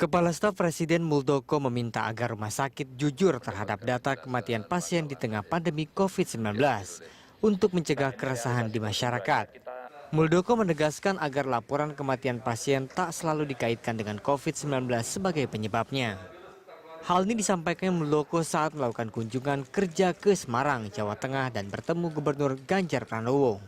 Kepala Staf Presiden Muldoko meminta agar rumah sakit jujur terhadap data kematian pasien di tengah pandemi COVID-19 untuk mencegah keresahan di masyarakat. Muldoko menegaskan agar laporan kematian pasien tak selalu dikaitkan dengan COVID-19 sebagai penyebabnya. Hal ini disampaikan Muldoko saat melakukan kunjungan kerja ke Semarang, Jawa Tengah dan bertemu Gubernur Ganjar Pranowo.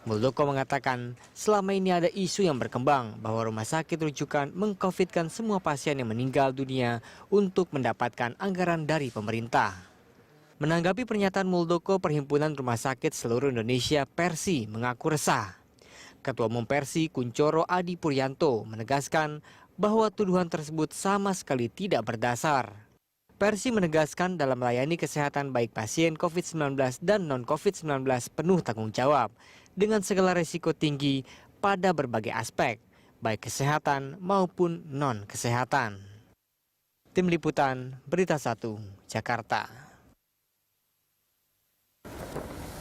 Muldoko mengatakan selama ini ada isu yang berkembang bahwa rumah sakit rujukan mengcovidkan semua pasien yang meninggal dunia untuk mendapatkan anggaran dari pemerintah. Menanggapi pernyataan Muldoko, Perhimpunan Rumah Sakit Seluruh Indonesia Persi mengaku resah. Ketua Umum Persi Kunchoro Adi Puryanto menegaskan bahwa tuduhan tersebut sama sekali tidak berdasar. Persi menegaskan dalam melayani kesehatan baik pasien COVID-19 dan non-COVID-19 penuh tanggung jawab dengan segala risiko tinggi pada berbagai aspek, baik kesehatan maupun non-kesehatan. Tim Liputan, Berita 1, Jakarta.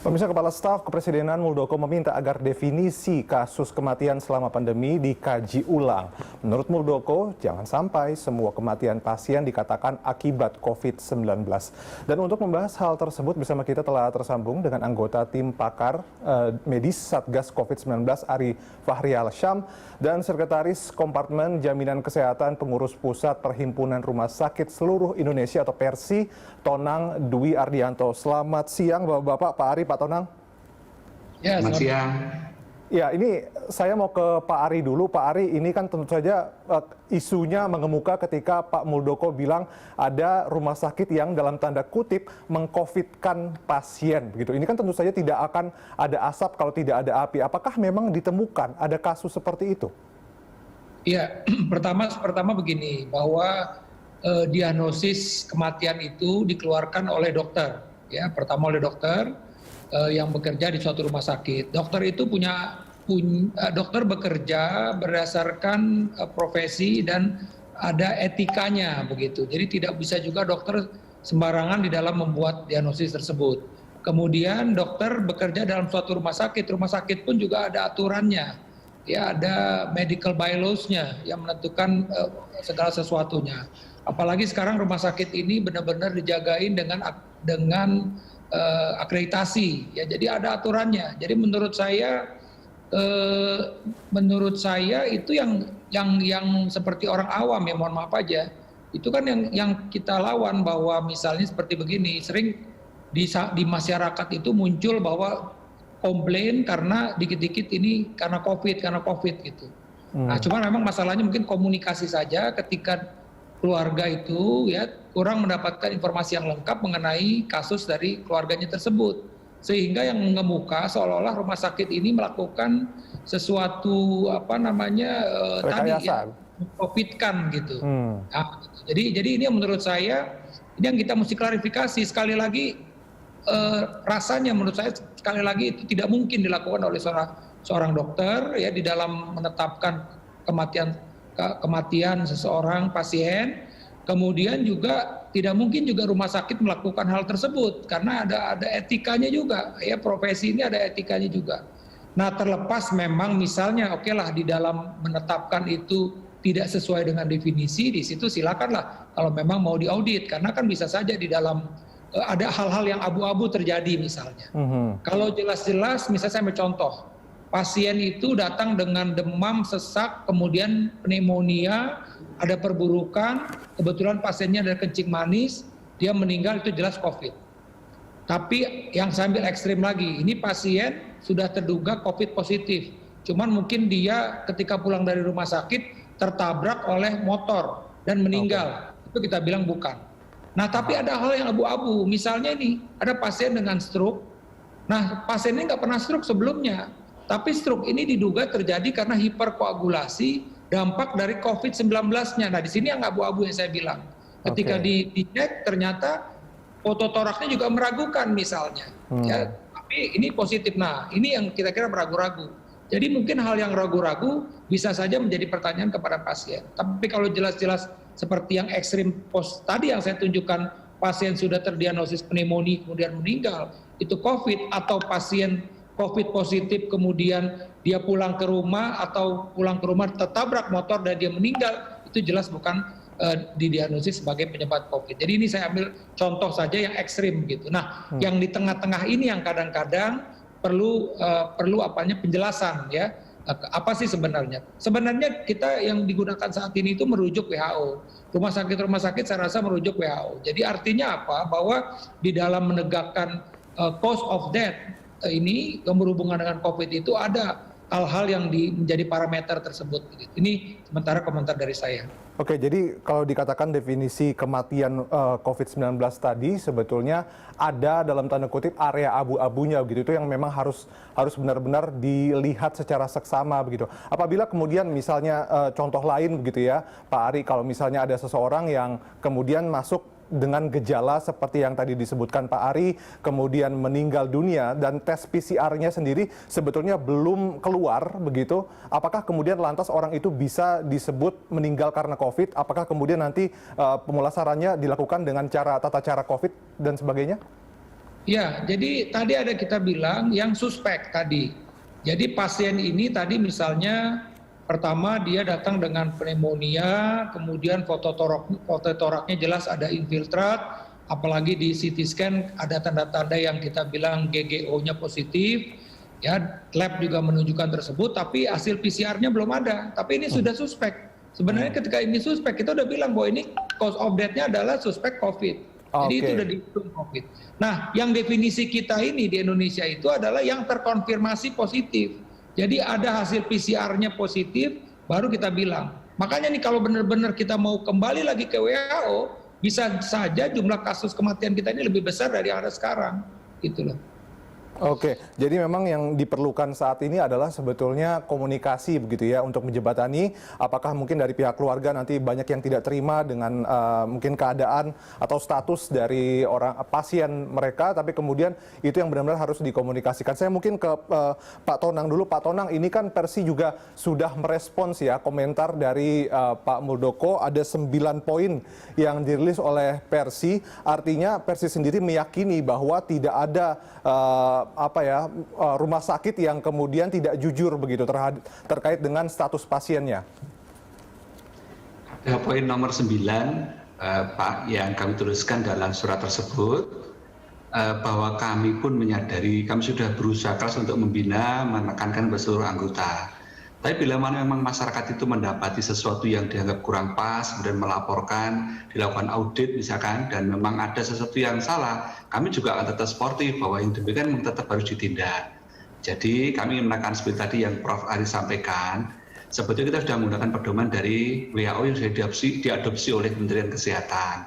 Pemirsa, Kepala Staf Kepresidenan Muldoko meminta agar definisi kasus kematian selama pandemi dikaji ulang. Menurut Muldoko, jangan sampai semua kematian pasien dikatakan akibat COVID-19. Dan untuk membahas hal tersebut bersama kita telah tersambung dengan anggota tim pakar medis Satgas COVID-19 Ari Fahri Alsyam dan Sekretaris Kompartemen Jaminan Kesehatan Pengurus Pusat Perhimpunan Rumah Sakit Seluruh Indonesia atau Persi, Tonang Dwi Ardianto. Selamat siang Bapak-Bapak, Pak Ari, Pak Tonang. Ya, selamat siang. Ya, ini saya mau ke Pak Ari dulu. Pak Ari, ini kan tentu saja isunya mengemuka ketika Pak Muldoko bilang ada rumah sakit yang dalam tanda kutip mengcovidkan pasien. Begitu. Ini kan tentu saja tidak akan ada asap kalau tidak ada api. Apakah memang ditemukan ada kasus seperti itu? Ya, pertama begini, bahwa diagnosis kematian itu dikeluarkan oleh dokter. Ya, pertama oleh dokter yang bekerja di suatu rumah sakit. Dokter itu dokter bekerja berdasarkan profesi dan ada etikanya begitu. Jadi tidak bisa juga dokter sembarangan di dalam membuat diagnosis tersebut. Kemudian dokter bekerja dalam suatu rumah sakit pun juga ada aturannya. Ya, ada medical bylaws-nya yang menentukan segala sesuatunya. Apalagi sekarang rumah sakit ini benar-benar dijagain dengan akreditasi, ya, jadi ada aturannya. Jadi menurut saya itu yang seperti orang awam, ya mohon maaf aja, itu kan yang kita lawan, bahwa misalnya seperti begini, sering di masyarakat itu muncul bahwa komplain karena dikit-dikit ini karena COVID gitu. Nah, cuman memang masalahnya mungkin komunikasi saja ketika keluarga itu ya kurang mendapatkan informasi yang lengkap mengenai kasus dari keluarganya tersebut, sehingga yang mengemuka seolah-olah rumah sakit ini melakukan sesuatu tadi ya, COVID-kan gitu. Nah, jadi ini yang menurut saya ini yang kita mesti klarifikasi sekali lagi. Rasanya menurut saya sekali lagi itu tidak mungkin dilakukan oleh seorang dokter ya di dalam menetapkan kematian seseorang pasien. Kemudian juga tidak mungkin juga rumah sakit melakukan hal tersebut karena ada etikanya juga, ya, profesi ini ada etikanya juga. Nah, terlepas memang misalnya oke lah di dalam menetapkan itu tidak sesuai dengan definisi, di situ silakanlah kalau memang mau diaudit, karena kan bisa saja di dalam ada hal-hal yang abu-abu terjadi misalnya. Kalau jelas-jelas, misalnya saya ambil contoh, pasien itu datang dengan demam, sesak, kemudian pneumonia, ada perburukan, kebetulan pasiennya ada kencing manis, dia meninggal, itu jelas COVID. Tapi yang saya ambil ekstrim lagi, ini pasien sudah terduga COVID positif, cuman mungkin dia ketika pulang dari rumah sakit tertabrak oleh motor dan meninggal, itu kita bilang bukan. Nah, tapi ada hal yang abu-abu, misalnya ini ada pasien dengan stroke. Nah, pasien ini nggak pernah stroke sebelumnya, tapi stroke ini diduga terjadi karena hiperkoagulasi dampak dari COVID-19-nya. Nah, di sini yang abu-abu yang saya bilang. Ketika dicek ternyata foto toraknya juga meragukan misalnya. Ya, tapi ini positif. Nah, ini yang kira-kira meragu-ragu. Jadi mungkin hal yang ragu-ragu bisa saja menjadi pertanyaan kepada pasien. Tapi kalau jelas-jelas seperti yang ekstrim tadi yang saya tunjukkan, pasien sudah terdiagnosis pneumonia kemudian meninggal, itu COVID, atau pasien COVID positif kemudian dia pulang ke rumah atau pulang ke rumah tertabrak motor dan dia meninggal, itu jelas bukan didiagnosis sebagai penyebab COVID. Jadi ini saya ambil contoh saja yang ekstrim gitu. Nah, yang di tengah-tengah ini yang kadang-kadang perlu penjelasan ya. Apa sih sebenarnya? Sebenarnya kita yang digunakan saat ini itu merujuk WHO. Rumah sakit saya rasa merujuk WHO. Jadi artinya apa? Bahwa di dalam menegakkan cause of death ini yang berhubungan dengan COVID itu ada hal-hal yang menjadi parameter tersebut. Ini sementara komentar dari saya. Oke, jadi kalau dikatakan definisi kematian COVID-19 tadi sebetulnya ada dalam tanda kutip area abu-abunya begitu, itu yang memang harus benar-benar dilihat secara seksama begitu. Apabila kemudian misalnya contoh lain begitu ya, Pak Ari, kalau misalnya ada seseorang yang kemudian masuk dengan gejala seperti yang tadi disebutkan Pak Ari, kemudian meninggal dunia dan tes PCR-nya sendiri sebetulnya belum keluar begitu, apakah kemudian lantas orang itu bisa disebut meninggal karena COVID? Apakah kemudian nanti pemulasarannya dilakukan dengan tata cara COVID dan sebagainya? Ya, jadi tadi ada kita bilang yang suspek tadi. Jadi pasien ini tadi misalnya pertama dia datang dengan pneumonia, kemudian foto toraknya jelas ada infiltrat, apalagi di CT scan ada tanda-tanda yang kita bilang GGO-nya positif, ya lab juga menunjukkan tersebut, tapi hasil PCR-nya belum ada, tapi ini sudah suspek. Sebenarnya ketika ini suspek, kita udah bilang bahwa ini cause of death-nya adalah suspek COVID. Jadi itu udah dihitung COVID. Nah, yang definisi kita ini di Indonesia itu adalah yang terkonfirmasi positif. Jadi ada hasil PCR-nya positif, baru kita bilang. Makanya nih kalau benar-benar kita mau kembali lagi ke WHO, bisa saja jumlah kasus kematian kita ini lebih besar dari yang ada sekarang. Gitu loh. Oke, jadi memang yang diperlukan saat ini adalah sebetulnya komunikasi begitu ya untuk menjembatani apakah mungkin dari pihak keluarga nanti banyak yang tidak terima dengan mungkin keadaan atau status dari orang pasien mereka, tapi kemudian itu yang benar-benar harus dikomunikasikan. Saya mungkin ke Pak Tonang dulu. Pak Tonang, ini kan Persi juga sudah merespons ya komentar dari Pak Muldoko, ada 9 poin yang dirilis oleh Persi, artinya Persi sendiri meyakini bahwa tidak ada rumah sakit yang kemudian tidak jujur begitu terkait dengan status pasiennya. Poin nomor 9, Pak, yang kami tuliskan dalam surat tersebut, bahwa kami pun menyadari, kami sudah berusaha keras untuk membina, menekankan kepada seluruh anggota. Tapi bila mana memang masyarakat itu mendapati sesuatu yang dianggap kurang pas, kemudian melaporkan, dilakukan audit misalkan, dan memang ada sesuatu yang salah, kami juga akan tetap sportif bahwa yang demikian memang tetap harus ditindak. Jadi kami menekan seperti tadi yang Prof. Ari sampaikan, sebetulnya kita sudah menggunakan pedoman dari WHO yang sudah diadopsi oleh Kementerian Kesehatan.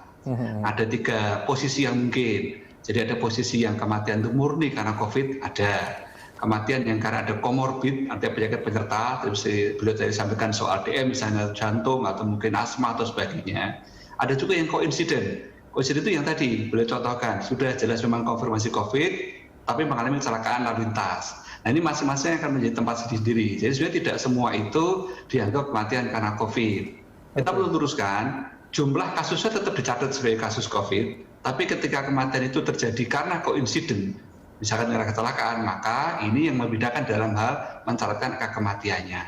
Ada 3 posisi yang mungkin. Jadi ada posisi yang kematian itu murni karena COVID, ada. Kematian yang karena ada komorbid, artinya penyakit penyerta, terus beliau tadi sampaikan soal DM, misalnya jantung atau mungkin asma atau sebagainya. Ada juga yang koinsiden. Koinsiden itu yang tadi beliau contohkan, sudah jelas memang konfirmasi COVID, tapi mengalami kecelakaan lalu lintas. Nah ini masing-masing akan menjadi tempat sendiri. Jadi sebenarnya tidak semua itu dianggap kematian karena COVID. Kita perlu luruskan, jumlah kasusnya tetap dicatat sebagai kasus COVID, tapi ketika kematian itu terjadi karena koinsiden, misalkan karena kecelakaan, maka ini yang membedakan dalam hal mencatatkan angka kematiannya.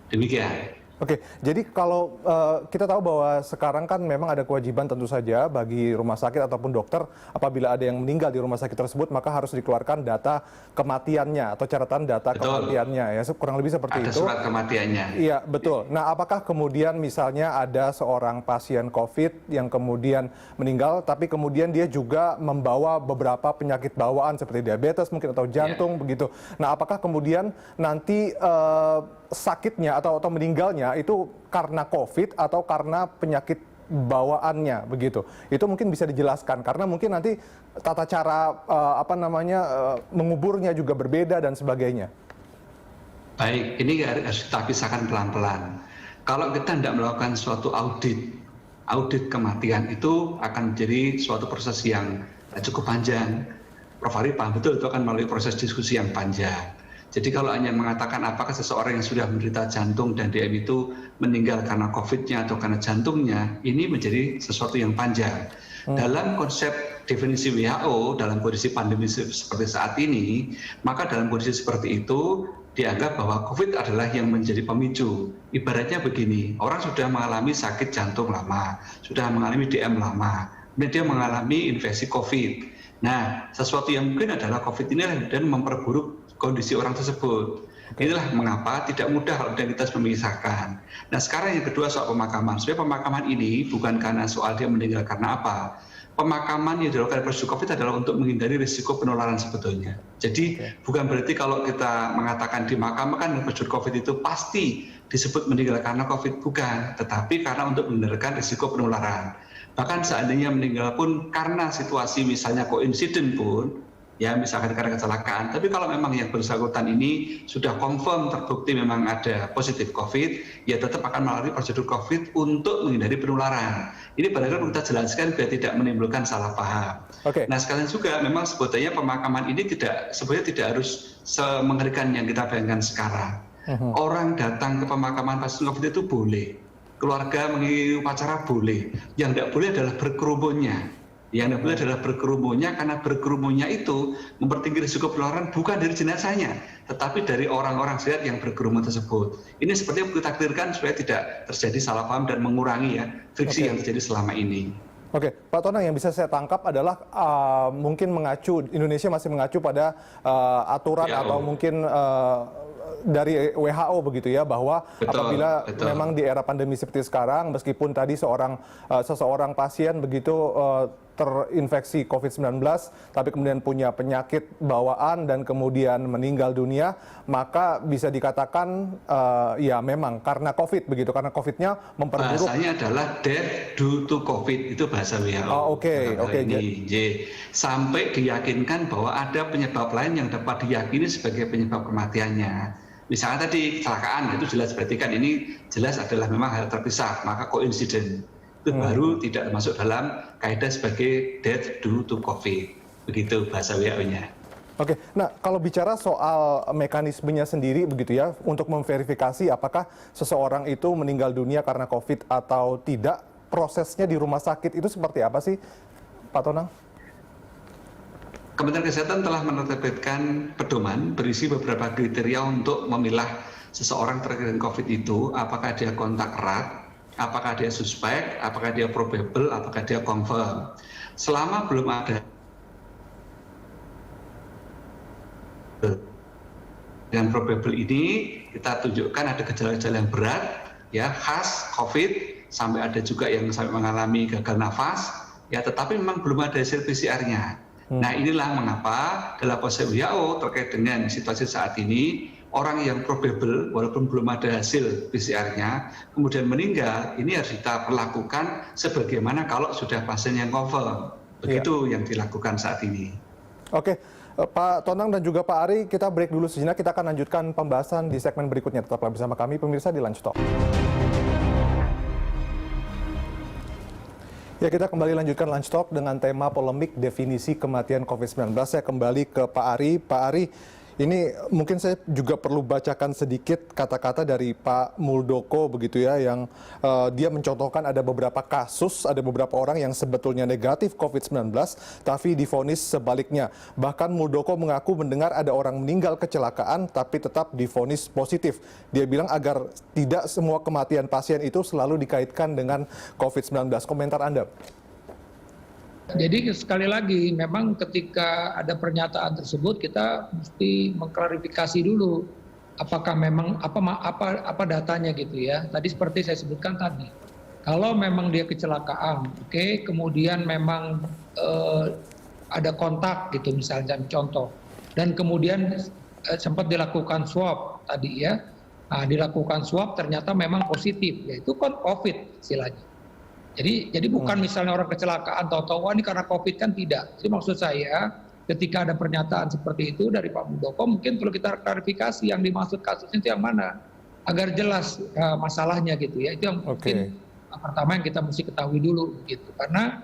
Demikian. Oke, jadi kalau kita tahu bahwa sekarang kan memang ada kewajiban tentu saja bagi rumah sakit ataupun dokter apabila ada yang meninggal di rumah sakit tersebut maka harus dikeluarkan data kematiannya atau catatan data kematiannya ya, kurang lebih seperti ada itu. Ada surat kematiannya. Iya, betul. Nah, apakah kemudian misalnya ada seorang pasien COVID yang kemudian meninggal tapi kemudian dia juga membawa beberapa penyakit bawaan seperti diabetes mungkin atau jantung begitu. Nah, apakah kemudian nanti sakitnya atau meninggalnya itu karena COVID atau karena penyakit bawaannya begitu? Itu mungkin bisa dijelaskan karena mungkin nanti tata cara menguburnya juga berbeda dan sebagainya. Baik, ini harus kita pisahkan pelan-pelan. Kalau kita tidak melakukan suatu audit kematian itu akan menjadi suatu proses yang cukup panjang. Prof. Ari paham betul itu akan melalui proses diskusi yang panjang. Jadi kalau hanya mengatakan apakah seseorang yang sudah menderita jantung dan DM itu meninggal karena COVID-nya atau karena jantungnya, ini menjadi sesuatu yang panjang. Dalam konsep definisi WHO, dalam kondisi pandemi seperti saat ini, maka dalam kondisi seperti itu dianggap bahwa COVID adalah yang menjadi pemicu. Ibaratnya begini, orang sudah mengalami sakit jantung lama, sudah mengalami DM lama, kemudian dia mengalami infeksi COVID. Nah, sesuatu yang mungkin adalah COVID ini dan memperburuk kondisi orang tersebut. Inilah mengapa tidak mudah kalau kita memisahkan. Nah, sekarang yang kedua soal pemakaman. Sebenarnya pemakaman ini bukan karena soal dia meninggal karena apa. Pemakaman yang dilakukan prosedur COVID adalah untuk menghindari risiko penularan sebetulnya. Jadi bukan berarti kalau kita mengatakan dimakamkan prosedur COVID itu pasti disebut meninggal karena COVID, bukan. Tetapi karena untuk menghindarkan risiko penularan. Bahkan seandainya meninggal pun karena situasi misalnya koinsiden pun, ya misalkan karena kecelakaan, tapi kalau memang yang bersangkutan ini sudah confirm terbukti memang ada positif COVID, ya tetap akan melalui prosedur COVID untuk menghindari penularan. Ini barangkali perlu kita jelaskan biar tidak menimbulkan salah paham. Nah sekalian juga memang sebetulnya pemakaman ini sebenarnya tidak harus semengerikan yang kita bayangkan sekarang. Orang datang ke pemakaman pasien COVID itu boleh, keluarga menghadiri upacara boleh, yang tidak boleh adalah berkerumunnya. Yang tidak boleh adalah berkerumunnya, karena berkerumunnya itu mempertinggi risiko penularan bukan dari jenazahnya, tetapi dari orang-orang sehat yang berkerumun tersebut. Ini seperti yang kita takdirkan supaya tidak terjadi salah paham dan mengurangi ya friksi yang terjadi selama ini. Oke, Pak Tonang, yang bisa saya tangkap adalah mungkin Indonesia masih mengacu pada aturan atau mungkin dari WHO begitu ya, bahwa apabila memang di era pandemi seperti sekarang, meskipun tadi seseorang pasien begitu terinfeksi COVID-19, tapi kemudian punya penyakit bawaan dan kemudian meninggal dunia, maka bisa dikatakan ya memang karena COVID begitu, karena COVID-nya memperburuk. Bahasanya adalah death due to COVID, itu bahasa WHO. Oke. Sampai diyakinkan bahwa ada penyebab lain yang dapat diyakini sebagai penyebab kematiannya. Misalnya tadi kecelakaan, itu jelas berarti kan ini jelas adalah memang hal terpisah, maka koinsiden itu baru tidak masuk dalam kaidah sebagai death due to COVID. Begitu bahasa WHO-nya. Oke, nah kalau bicara soal mekanismenya sendiri begitu ya, untuk memverifikasi apakah seseorang itu meninggal dunia karena COVID atau tidak, prosesnya di rumah sakit itu seperti apa sih, Pak Tonang? Kementerian Kesehatan telah menerbitkan pedoman berisi beberapa kriteria untuk memilah seseorang terkena COVID itu, apakah dia kontak erat, apakah dia suspek, apakah dia probable, apakah dia confirm. Selama belum ada dengan probable ini, kita tunjukkan ada gejala-gejala yang berat, ya khas COVID, sampai ada juga yang sampai mengalami gagal nafas, ya tetapi memang belum ada hasil PCR-nya. Nah inilah mengapa dalam konsep WHO terkait dengan situasi saat ini, orang yang probable walaupun belum ada hasil PCR-nya kemudian meninggal, ini harus kita perlakukan sebagaimana kalau sudah pasien yang confirm. Begitu yang dilakukan saat ini. Oke, Pak Tonang dan juga Pak Ari, kita break dulu sejenak. Kita akan lanjutkan pembahasan di segmen berikutnya. Tetaplah bersama kami pemirsa di Lunch Talk. Ya, kita kembali lanjutkan Lunch Talk dengan tema polemik definisi kematian COVID-19. Saya kembali ke Pak Ari. Pak Ari, ini mungkin saya juga perlu bacakan sedikit kata-kata dari Pak Muldoko begitu ya, yang dia mencontohkan ada beberapa kasus, ada beberapa orang yang sebetulnya negatif COVID-19 tapi divonis sebaliknya. Bahkan Muldoko mengaku mendengar ada orang meninggal kecelakaan tapi tetap divonis positif. Dia bilang agar tidak semua kematian pasien itu selalu dikaitkan dengan COVID-19. Komentar Anda? Jadi sekali lagi memang ketika ada pernyataan tersebut kita mesti mengklarifikasi dulu apakah memang apa datanya gitu ya. Tadi seperti saya sebutkan tadi, kalau memang dia kecelakaan, oke, kemudian memang ada kontak gitu misalnya contoh, dan kemudian sempat dilakukan swab tadi ya, dilakukan swab ternyata memang positif, yaitu kan COVID istilahnya. Jadi bukan misalnya orang kecelakaan tahu-tahu ini karena COVID, kan tidak. Jadi maksud saya ketika ada pernyataan seperti itu dari Pak Muldoko mungkin perlu kita klarifikasi yang dimaksud kasusnya itu yang mana agar jelas masalahnya gitu ya. Itu yang mungkin pertama yang kita mesti ketahui dulu gitu. Karena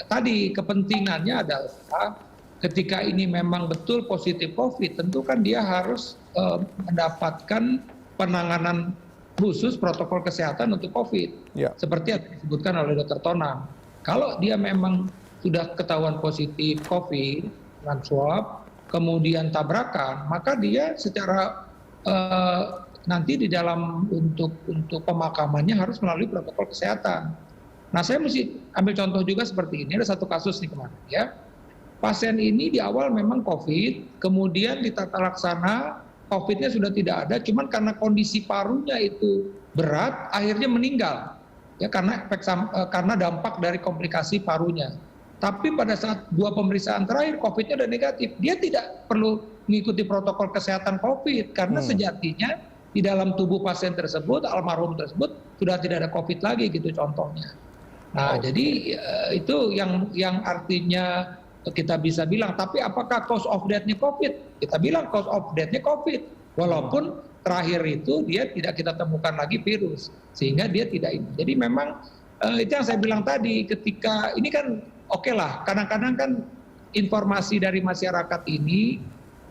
tadi kepentingannya adalah ketika ini memang betul positif COVID, tentu kan dia harus mendapatkan penanganan khusus protokol kesehatan untuk COVID, seperti yang disebutkan oleh Dr. Tonang. Kalau dia memang sudah ketahuan positif COVID dengan swab, kemudian tabrakan, maka dia secara nanti di dalam untuk pemakamannya harus melalui protokol kesehatan. Nah, saya mesti ambil contoh juga seperti ini. Ada satu kasus nih kemarin ya. Pasien ini di awal memang COVID, kemudian di tata laksana COVID-nya sudah tidak ada, cuman karena kondisi parunya itu berat, akhirnya meninggal. Ya, karena dampak dari komplikasi parunya. Tapi pada saat 2 pemeriksaan terakhir COVID-nya sudah negatif, dia tidak perlu mengikuti protokol kesehatan COVID karena sejatinya di dalam tubuh pasien tersebut, almarhum tersebut sudah tidak ada COVID lagi gitu contohnya. Nah, jadi itu yang artinya kita bisa bilang, tapi apakah cause of death-nya COVID? Kita bilang cause of death-nya COVID, walaupun terakhir itu dia tidak kita temukan lagi virus, sehingga dia tidak ini. Jadi memang itu yang saya bilang tadi, ketika ini kan oke lah, kadang-kadang kan informasi dari masyarakat ini,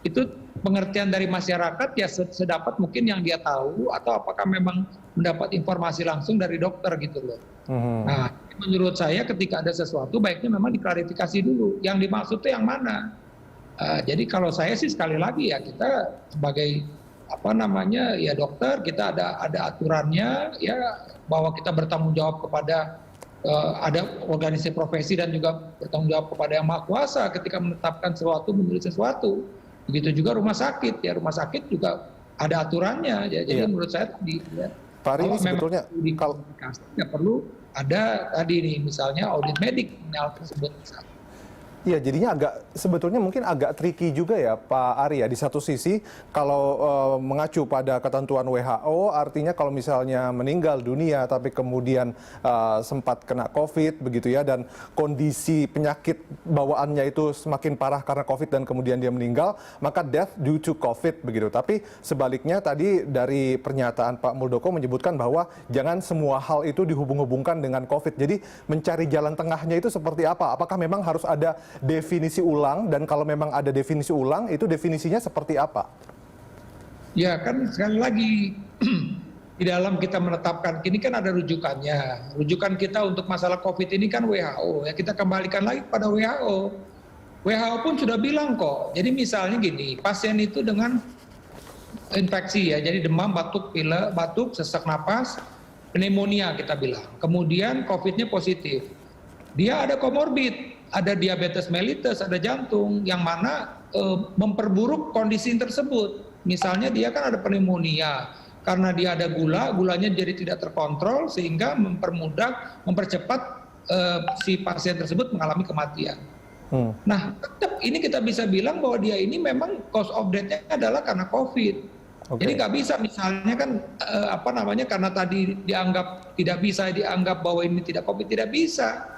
itu pengertian dari masyarakat ya sedapat mungkin yang dia tahu, atau apakah memang mendapat informasi langsung dari dokter gitu loh. Nah, menurut saya ketika ada sesuatu baiknya memang diklarifikasi dulu, yang dimaksud itu yang mana. Jadi kalau saya sih sekali lagi ya, kita sebagai ya dokter, kita ada aturannya ya, bahwa kita bertanggung jawab kepada ada organisasi profesi dan juga bertanggung jawab kepada Yang Maha Kuasa ketika menetapkan sesuatu menjadi sesuatu. Begitu juga rumah sakit juga ada aturannya. Jadi menurut saya tadi ya, Pak Ari, ini sebetulnya kalau perlu ada tadi nih misalnya audit medik hal tersebut misalnya. Iya, jadinya sebetulnya mungkin agak tricky juga ya Pak Ari ya. Di satu sisi kalau mengacu pada ketentuan WHO, artinya kalau misalnya meninggal dunia tapi kemudian sempat kena COVID begitu ya, dan kondisi penyakit bawaannya itu semakin parah karena COVID dan kemudian dia meninggal, maka death due to COVID begitu. Tapi sebaliknya tadi dari pernyataan Pak Muldoko menyebutkan bahwa jangan semua hal itu dihubung-hubungkan dengan COVID. Jadi mencari jalan tengahnya itu seperti apa? Apakah memang harus ada definisi ulang, dan kalau memang ada definisi ulang itu definisinya seperti apa? Ya kan sekali lagi di dalam kita menetapkan ini kan ada rujukannya. Rujukan kita untuk masalah COVID ini kan WHO ya, kita kembalikan lagi pada WHO. WHO pun sudah bilang kok. Jadi misalnya gini, pasien itu dengan infeksi ya, jadi demam, batuk, pilek, batuk, sesak napas, pneumonia kita bilang. Kemudian COVID-nya positif. Dia ada komorbid, ada diabetes mellitus, ada jantung, yang mana memperburuk kondisi tersebut. Misalnya dia kan ada pneumonia, karena dia ada gulanya jadi tidak terkontrol, sehingga mempercepat si pasien tersebut mengalami kematian. Nah, tetap ini kita bisa bilang bahwa dia ini memang cause of death-nya adalah karena COVID. Jadi nggak bisa misalnya kan karena tadi dianggap tidak bisa dianggap bahwa ini tidak COVID, tidak bisa.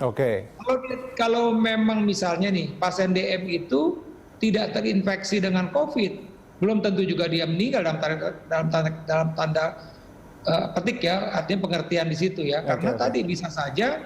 Kalau memang misalnya nih pasien DM itu tidak terinfeksi dengan COVID, belum tentu juga dia meninggal dalam tanda petik ya, artinya pengertian di situ ya. Karena tadi bisa saja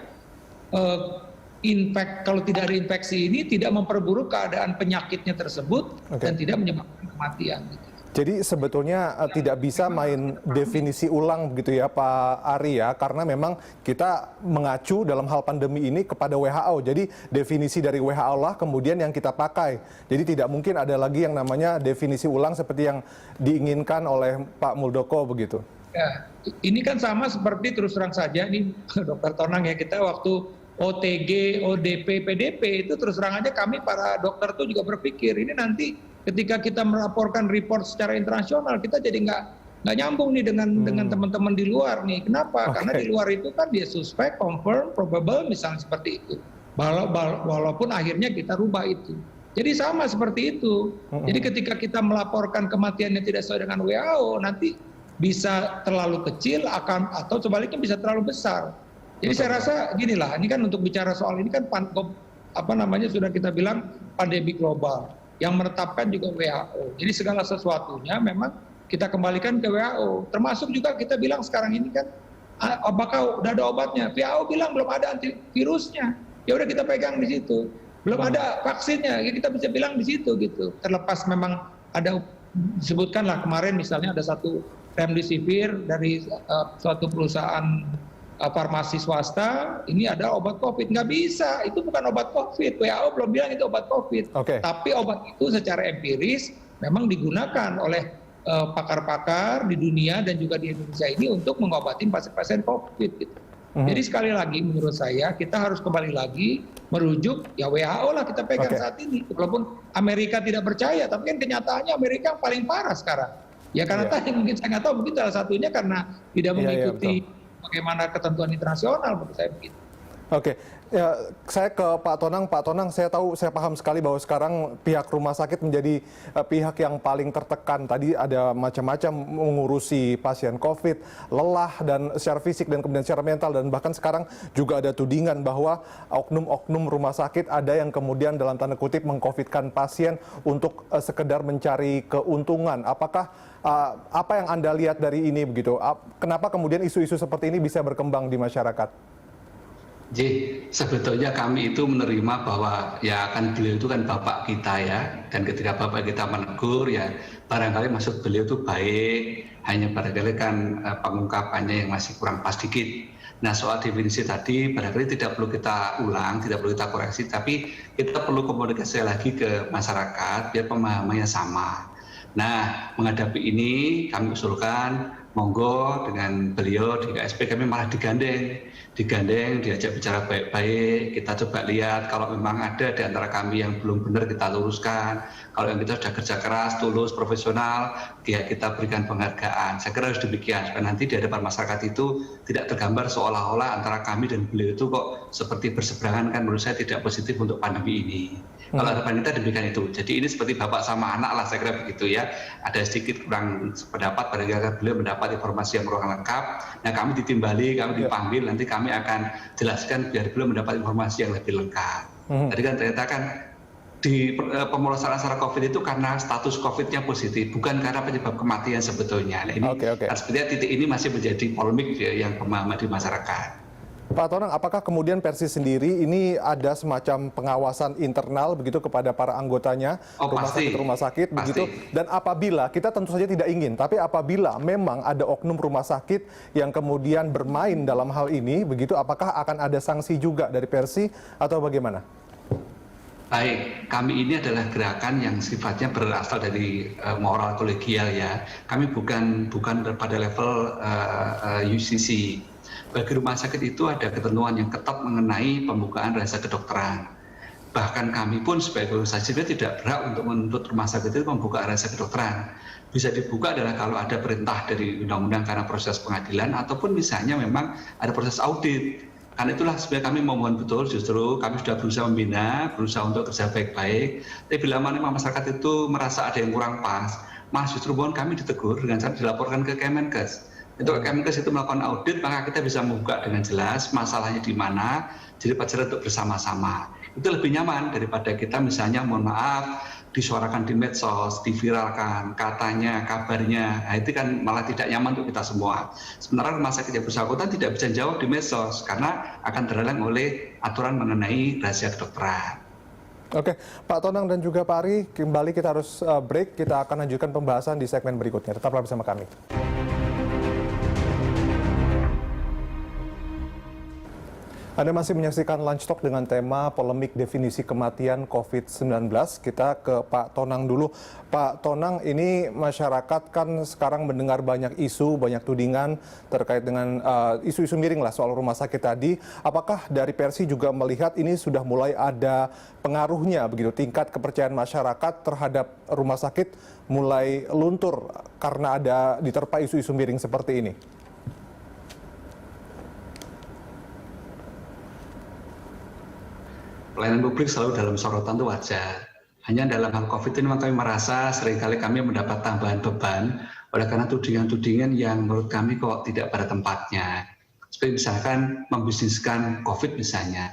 kalau tidak ada infeksi ini tidak memperburuk keadaan penyakitnya tersebut dan tidak menyebabkan kematian. Gitu. Jadi sebetulnya tidak bisa main definisi ulang begitu ya Pak Ari ya, karena memang kita mengacu dalam hal pandemi ini kepada WHO. Jadi definisi dari WHO lah kemudian yang kita pakai. Jadi tidak mungkin ada lagi yang namanya definisi ulang seperti yang diinginkan oleh Pak Muldoko begitu. Ya, ini kan sama seperti terus terang saja nih Dokter Tonang ya, kita waktu OTG, ODP, PDP itu terus terang aja kami para dokter tuh juga berpikir ini nanti ketika kita melaporkan report secara internasional kita jadi nggak nyambung nih dengan teman-teman di luar nih. Kenapa? Karena di luar itu kan dia suspect, confirm, probable misalnya seperti itu. Walaupun akhirnya kita rubah itu. Jadi sama seperti itu. Jadi ketika kita melaporkan kematiannya tidak sesuai dengan WHO, nanti bisa terlalu kecil atau sebaliknya bisa terlalu besar. Jadi saya rasa ginilah, ini kan untuk bicara soal ini kan sudah kita bilang pandemi global yang menetapkan juga WHO. Jadi segala sesuatunya memang kita kembalikan ke WHO. Termasuk juga kita bilang sekarang ini kan apakah udah ada obatnya? WHO bilang belum ada antivirusnya. Ya udah kita pegang di situ. Belum ada vaksinnya, ya kita bisa bilang di situ gitu. Terlepas memang ada disebutkanlah kemarin misalnya ada satu remdesivir dari suatu perusahaan farmasi swasta, ini ada obat COVID. Nggak bisa, itu bukan obat COVID. WHO belum bilang itu obat COVID. Tapi obat itu secara empiris memang digunakan oleh pakar-pakar di dunia dan juga di Indonesia ini untuk mengobati pasien-pasien COVID. Gitu. Jadi sekali lagi menurut saya kita harus kembali lagi merujuk ya WHO lah kita pegang saat ini. Walaupun Amerika tidak percaya, tapi kan kenyataannya Amerika yang paling parah sekarang. Ya karena tadi mungkin saya nggak tahu, mungkin salah satunya karena tidak mengikuti bagaimana ketentuan internasional, menurut saya begitu. Oke, ya, saya ke Pak Tonang. Pak Tonang, saya paham sekali bahwa sekarang pihak rumah sakit menjadi pihak yang paling tertekan. Tadi ada macam-macam mengurusi pasien COVID, lelah dan secara fisik dan kemudian secara mental, dan bahkan sekarang juga ada tudingan bahwa oknum-oknum rumah sakit ada yang kemudian dalam tanda kutip mengcovidkan pasien untuk sekedar mencari keuntungan. Apakah apa yang Anda lihat dari ini begitu? Kenapa kemudian isu-isu seperti ini bisa berkembang di masyarakat? Jadi sebetulnya kami itu menerima bahwa ya kan beliau itu kan bapak kita ya, dan ketika bapak kita menegur ya barangkali maksud beliau itu baik, hanya barangkali kan pengungkapannya yang masih kurang pas dikit. Nah soal definisi tadi barangkali tidak perlu kita ulang, tidak perlu kita koreksi, tapi kita perlu komunikasi lagi ke masyarakat biar pemahamannya sama. Nah menghadapi ini kami usulkan monggo dengan beliau di KSP kami malah digandeng, diajak bicara baik-baik, kita coba lihat kalau memang ada di antara kami yang belum benar kita luruskan, kalau yang kita sudah kerja keras, tulus, profesional, ya kita berikan penghargaan. Saya kira harus demikian, supaya nanti di hadapan masyarakat itu tidak tergambar seolah-olah antara kami dan beliau itu kok seperti berseberangan, kan menurut saya tidak positif untuk pandemi ini. Kalau harapan kita demikian itu. Jadi ini seperti bapak sama anak lah, saya kira begitu ya. Ada sedikit kurang pendapat, barangkali beliau mendapat informasi yang kurang lengkap. Nah kami ditimbali, kami dipanggil, nanti kami akan jelaskan biar beliau mendapat informasi yang lebih lengkap. Tadi kan ternyata kan di pemulasaran secara COVID itu karena status COVID-nya positif, bukan karena penyebab kematian sebetulnya. Nah ini sepertinya titik ini masih menjadi polemik ya, yang pemahaman di masyarakat. Pak Tonang, apakah kemudian Persi sendiri ini ada semacam pengawasan internal begitu kepada para anggotanya, rumah sakit begitu? Dan apabila, kita tentu saja tidak ingin, tapi apabila memang ada oknum rumah sakit yang kemudian bermain dalam hal ini, begitu, apakah akan ada sanksi juga dari Persi atau bagaimana? Baik, kami ini adalah gerakan yang sifatnya berasal dari moral kolegial ya. Kami bukan pada level UCC. Bagi rumah sakit itu ada ketentuan yang ketat mengenai pembukaan rasa kedokteran. Bahkan kami pun sebagai organisasi tidak berhak untuk menuntut rumah sakit itu membuka rasa kedokteran. Bisa dibuka adalah kalau ada perintah dari undang-undang karena proses pengadilan, ataupun misalnya memang ada proses audit. Karena itulah sebenarnya kami memohon betul, justru kami sudah berusaha membina, berusaha untuk kerja baik-baik. Tapi bila mana masyarakat itu merasa ada yang kurang pas, malah justru mohon kami ditegur dengan cara dilaporkan ke Kemenkes. Untuk Kemenkes itu melakukan audit, maka kita bisa membuka dengan jelas masalahnya di mana, jadi pelajaran untuk bersama-sama. Itu lebih nyaman daripada kita misalnya mohon maaf, disuarakan di medsos, diviralkan, katanya, kabarnya. Nah, itu kan malah tidak nyaman untuk kita semua. Sementara rumah sakit yang bersangkutan tidak bisa jawab di medsos, karena akan terhalang oleh aturan mengenai rahasia kedokteran. Oke, Pak Tonang dan juga Pak Ari, kembali kita harus break. Kita akan lanjutkan pembahasan di segmen berikutnya. Tetaplah bersama kami. Anda masih menyaksikan Lunch Talk dengan tema polemik definisi kematian COVID-19. Kita ke Pak Tonang dulu. Pak Tonang, ini masyarakat kan sekarang mendengar banyak isu, banyak tudingan terkait dengan isu-isu miring lah soal rumah sakit tadi. Apakah dari Persi juga melihat ini sudah mulai ada pengaruhnya begitu, tingkat kepercayaan masyarakat terhadap rumah sakit mulai luntur karena ada diterpa isu-isu miring seperti ini? Pelayanan publik selalu dalam sorotan itu wajar. Hanya dalam hal COVID ini kami merasa seringkali kami mendapat tambahan beban oleh karena tudingan-tudingan yang menurut kami kok tidak pada tempatnya. Seperti misalkan membisniskan COVID misalnya.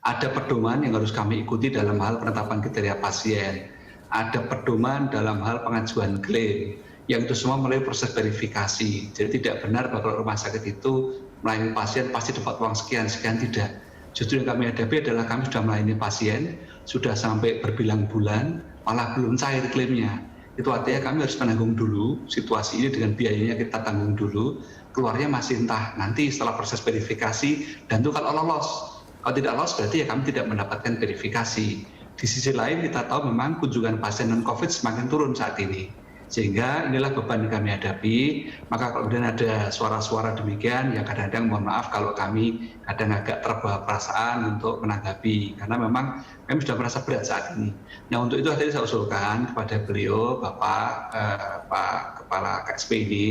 Ada pedoman yang harus kami ikuti dalam hal penetapan kriteria pasien. Ada pedoman dalam hal pengajuan klaim. Yang itu semua melalui proses verifikasi. Jadi tidak benar bahwa rumah sakit itu melayani pasien pasti dapat uang sekian tidak. Justru yang kami hadapi adalah kami sudah melayani pasien, sudah sampai berbilang-bulan, malah belum cair klaimnya. Itu artinya kami harus menanggung dulu situasi ini dengan biayanya kita tanggung dulu. keluarnya masih entah nanti setelah proses verifikasi, dan itu kalau lolos. Kalau tidak lolos berarti ya kami tidak mendapatkan verifikasi. Di sisi lain kita tahu memang kunjungan pasien non-COVID semakin turun saat ini. Sehingga inilah beban yang kami hadapi. Maka kalau kemudian ada suara-suara demikian, ya kadang-kadang mohon maaf kalau kami kadang agak terbawa perasaan untuk menanggapi. Karena memang kami sudah merasa berat saat ini. Nah untuk itu tadi saya usulkan kepada beliau, Pak Kepala KSP ini,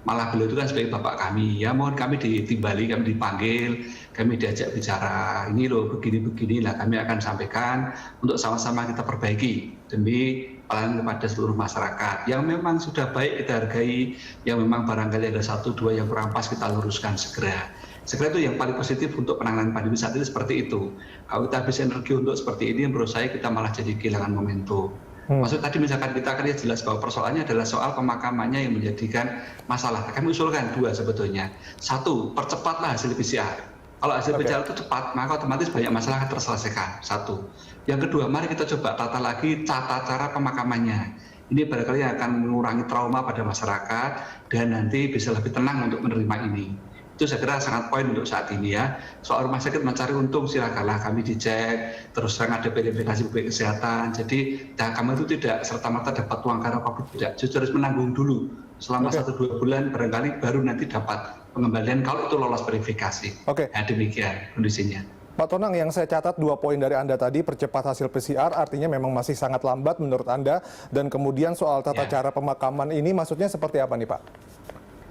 malah beliau itu kan sebagai bapak kami, ya mohon kami ditimbali, kami dipanggil, kami diajak bicara, ini loh begini-begini lah kami akan sampaikan untuk sama-sama kita perbaiki demi pelayanan kepada seluruh masyarakat. Yang memang sudah baik kita hargai, yang memang barangkali ada 1-2 yang kurang pas kita luruskan segera. Segera itu yang paling positif untuk penanganan pandemi saat ini seperti itu. Kalau kita habis energi untuk seperti ini, menurut saya kita malah jadi kehilangan momentum. Maksud tadi misalkan kita akan jelas bahwa persoalannya adalah soal pemakamannya yang menjadikan masalah. Kami usulkan 2 sebetulnya. 1, percepatlah hasil PCR. Kalau hasil PCR itu cepat, maka otomatis banyak masalah akan terselesaikan. 1. Yang kedua, mari kita coba tata lagi tata cara pemakamannya. Ini barangkali akan mengurangi trauma pada masyarakat dan nanti bisa lebih tenang untuk menerima ini. Itu saya kira sangat poin untuk saat ini ya. Soal rumah sakit mencari untung silakanlah, kami dicek, terus terang ada verifikasi BPJS Kesehatan. Jadi kami itu tidak serta-merta dapat uang karena COVID, tidak. Justru harus menanggung dulu selama 1-2 bulan, barangkali baru nanti dapat pengembalian kalau itu lolos verifikasi. Nah, demikian kondisinya. Pak Tonang, yang saya catat 2 poin dari Anda tadi, percepat hasil PCR artinya memang masih sangat lambat menurut Anda, dan kemudian soal tata cara pemakaman ini maksudnya seperti apa nih Pak?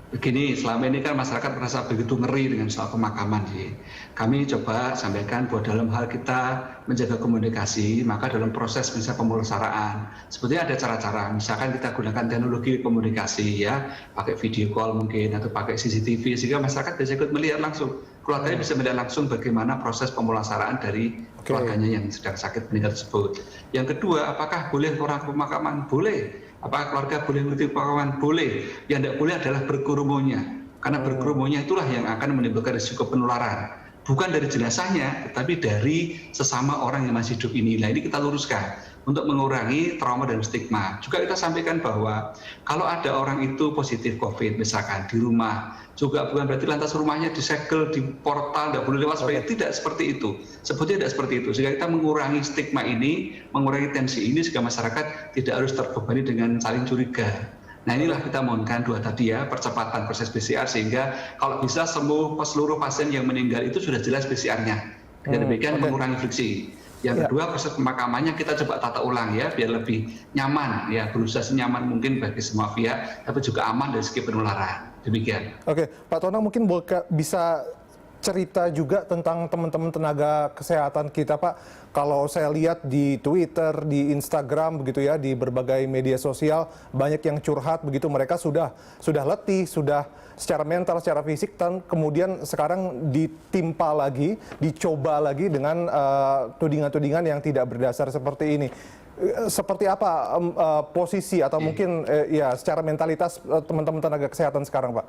Begini, selama ini kan masyarakat merasa begitu ngeri dengan soal pemakaman sih. Kami coba sampaikan bahwa dalam hal kita menjaga komunikasi, maka dalam proses misalnya pemulasaraan, sebetulnya ada cara-cara. Misalkan kita gunakan teknologi komunikasi ya, pakai video call mungkin atau pakai CCTV sehingga masyarakat bisa ikut melihat langsung. Keluarganya bisa melihat langsung bagaimana proses pemulasaraan dari keluarganya yang sedang sakit meninggal tersebut. Yang kedua, apakah boleh orang ke pemakaman? Boleh. Apakah keluarga boleh mengikuti pemakaman? Boleh. Yang tidak boleh adalah berkerumunnya. Karena berkerumunnya itulah yang akan menimbulkan risiko penularan. Bukan dari jenazahnya, tetapi dari sesama orang yang masih hidup ini. Nah, ini kita luruskan untuk mengurangi trauma dan stigma. Juga kita sampaikan bahwa kalau ada orang itu positif COVID misalkan di rumah, juga bukan berarti lantas rumahnya disegel di portal, tidak boleh lewat supaya tidak seperti itu. Sebetulnya tidak seperti itu. Sehingga kita mengurangi stigma ini, mengurangi tensi ini sehingga masyarakat tidak harus terbebani dengan saling curiga. Nah inilah kita mohonkan 2 tadi ya, percepatan proses PCR sehingga kalau bisa seluruh pasien yang meninggal itu sudah jelas PCR-nya. Dan demikian mengurangi friksi. Yang kedua, proses pemakamannya kita coba tata ulang ya, biar lebih nyaman ya, berusaha senyaman mungkin bagi semua pihak, tapi juga aman dari segi penularan. Demikian. Oke, Pak Tonang mungkin bisa cerita juga tentang teman-teman tenaga kesehatan kita, Pak. Kalau saya lihat di Twitter, di Instagram begitu ya, di berbagai media sosial banyak yang curhat begitu, mereka sudah letih, sudah secara mental, secara fisik, dan kemudian sekarang ditimpa lagi, dicoba lagi dengan tudingan-tudingan yang tidak berdasar seperti ini. Seperti apa posisi atau mungkin ya secara mentalitas teman-teman tenaga kesehatan sekarang, Pak?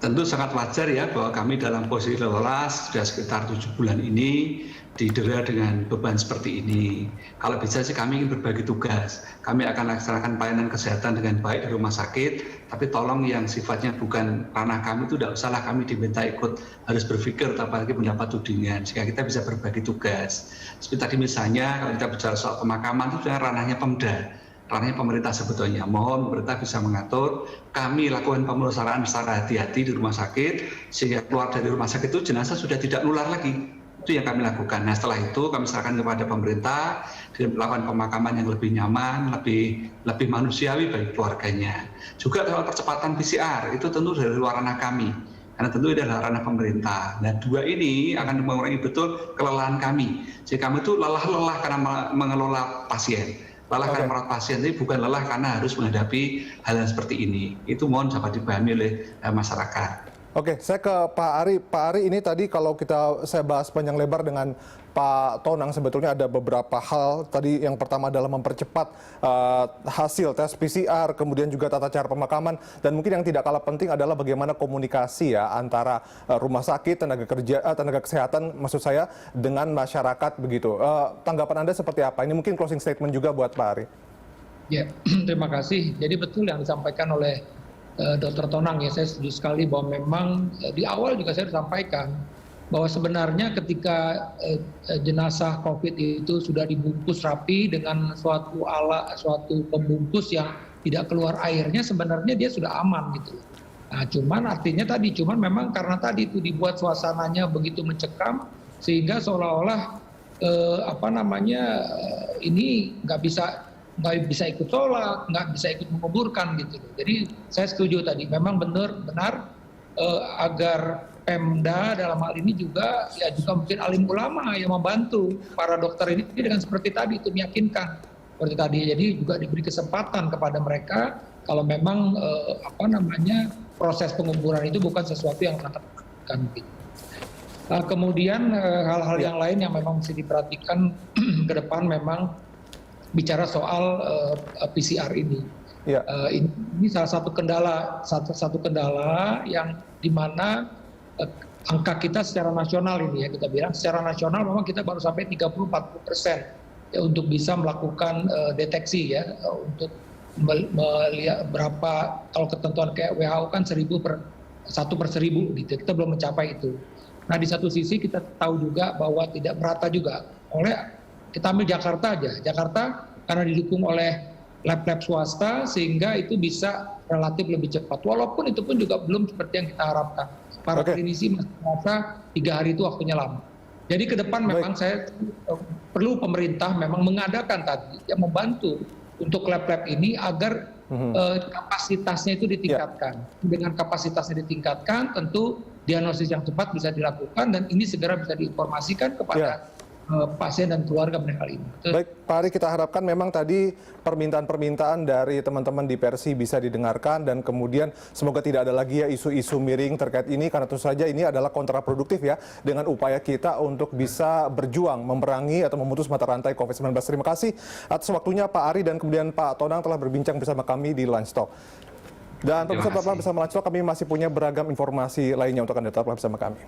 Tentu sangat wajar ya bahwa kami dalam posisi lelah sudah sekitar 7 bulan ini didera dengan beban seperti ini. Kalau bisa sih kami ingin berbagi tugas. Kami akan laksanakan pelayanan kesehatan dengan baik di rumah sakit, tapi tolong yang sifatnya bukan ranah kami itu tidak usahlah kami diminta ikut harus berpikir apalagi mendapat tudingan, sehingga kita bisa berbagi tugas. Seperti tadi misalnya kalau kita bicara soal pemakaman itu sebenarnya ranahnya Pemda. Ranahnya pemerintah sebetulnya. Mohon pemerintah bisa mengatur, kami lakukan pemulasaraan secara hati-hati di rumah sakit, sehingga keluar dari rumah sakit itu jenazah sudah tidak nular lagi. Itu yang kami lakukan. Nah setelah itu kami serahkan kepada pemerintah, dan melakukan pemakaman yang lebih nyaman, lebih manusiawi bagi keluarganya. Juga soal percepatan PCR, itu tentu dari luar ranah kami. Karena tentu ini adalah ranah pemerintah. Nah 2 ini akan mengurangi betul kelelahan kami. Jadi kami itu lelah karena mengelola pasien. Lelah karena merawat pasien ini bukan lelah karena harus menghadapi hal yang seperti ini. Itu mohon dapat dipahami oleh masyarakat. Oke, saya ke Pak Ari. Pak Ari, ini tadi kalau saya bahas panjang lebar dengan Pak Tonang, sebetulnya ada beberapa hal. Tadi yang pertama adalah mempercepat hasil tes PCR, kemudian juga tata cara pemakaman, dan mungkin yang tidak kalah penting adalah bagaimana komunikasi ya antara rumah sakit, tenaga kesehatan maksud saya, dengan masyarakat begitu. Tanggapan Anda seperti apa? Ini mungkin closing statement juga buat Pak Ari. Ya, terima kasih. Jadi betul yang disampaikan oleh Dr. Tonang ya, saya setuju sekali bahwa memang di awal juga saya sampaikan bahwa sebenarnya ketika jenazah COVID itu sudah dibungkus rapi dengan suatu pembungkus yang tidak keluar airnya, sebenarnya dia sudah aman gitu. Nah, cuman artinya tadi, memang karena tadi itu dibuat suasananya begitu mencekam sehingga seolah-olah ini nggak bisa ikut sholat, nggak bisa ikut menguburkan gitu. Jadi saya setuju tadi, memang benar agar Pemda dalam hal ini juga mungkin alim ulama yang membantu para dokter ini dengan seperti tadi itu meyakinkan seperti tadi. Jadi juga diberi kesempatan kepada mereka kalau memang proses penguburan itu bukan sesuatu yang menakutkan gitu. Kemudian hal-hal yang lain yang memang mesti diperhatikan ke depan memang bicara soal PCR ini. Ya. Ini salah satu kendala yang dimana angka kita secara nasional ini ya, kita bilang secara nasional memang kita baru sampai 30-40% ya, untuk bisa melakukan deteksi ya, untuk melihat berapa, kalau ketentuan kayak WHO kan 1 per 1000 gitu, kita belum mencapai itu. Nah di satu sisi kita tahu juga bahwa tidak merata juga. Kita ambil Jakarta aja, Jakarta karena didukung oleh lab-lab swasta sehingga itu bisa relatif lebih cepat, walaupun itu pun juga belum seperti yang kita harapkan. Para klinisi masih merasa 3 hari itu waktunya lama. Jadi ke depan memang saya perlu pemerintah memang mengadakan tadi yang membantu untuk lab-lab ini agar kapasitasnya itu ditingkatkan. Dengan kapasitasnya ditingkatkan, tentu diagnosis yang cepat bisa dilakukan dan ini segera bisa diinformasikan kepada pasien dan keluarga mengenai hal ini. Baik, Pak Ari, kita harapkan memang tadi permintaan-permintaan dari teman-teman di Persi bisa didengarkan dan kemudian semoga tidak ada lagi ya isu-isu miring terkait ini, karena tentu saja ini adalah kontraproduktif ya dengan upaya kita untuk bisa berjuang memerangi atau memutus mata rantai COVID-19. Terima kasih atas waktunya Pak Ari dan kemudian Pak Tonang telah berbincang bersama kami di Lunch Talk. Dan pemirsa, tetaplah bersama Lunch Talk, kami masih punya beragam informasi lainnya untuk Anda, tetaplah bersama kami.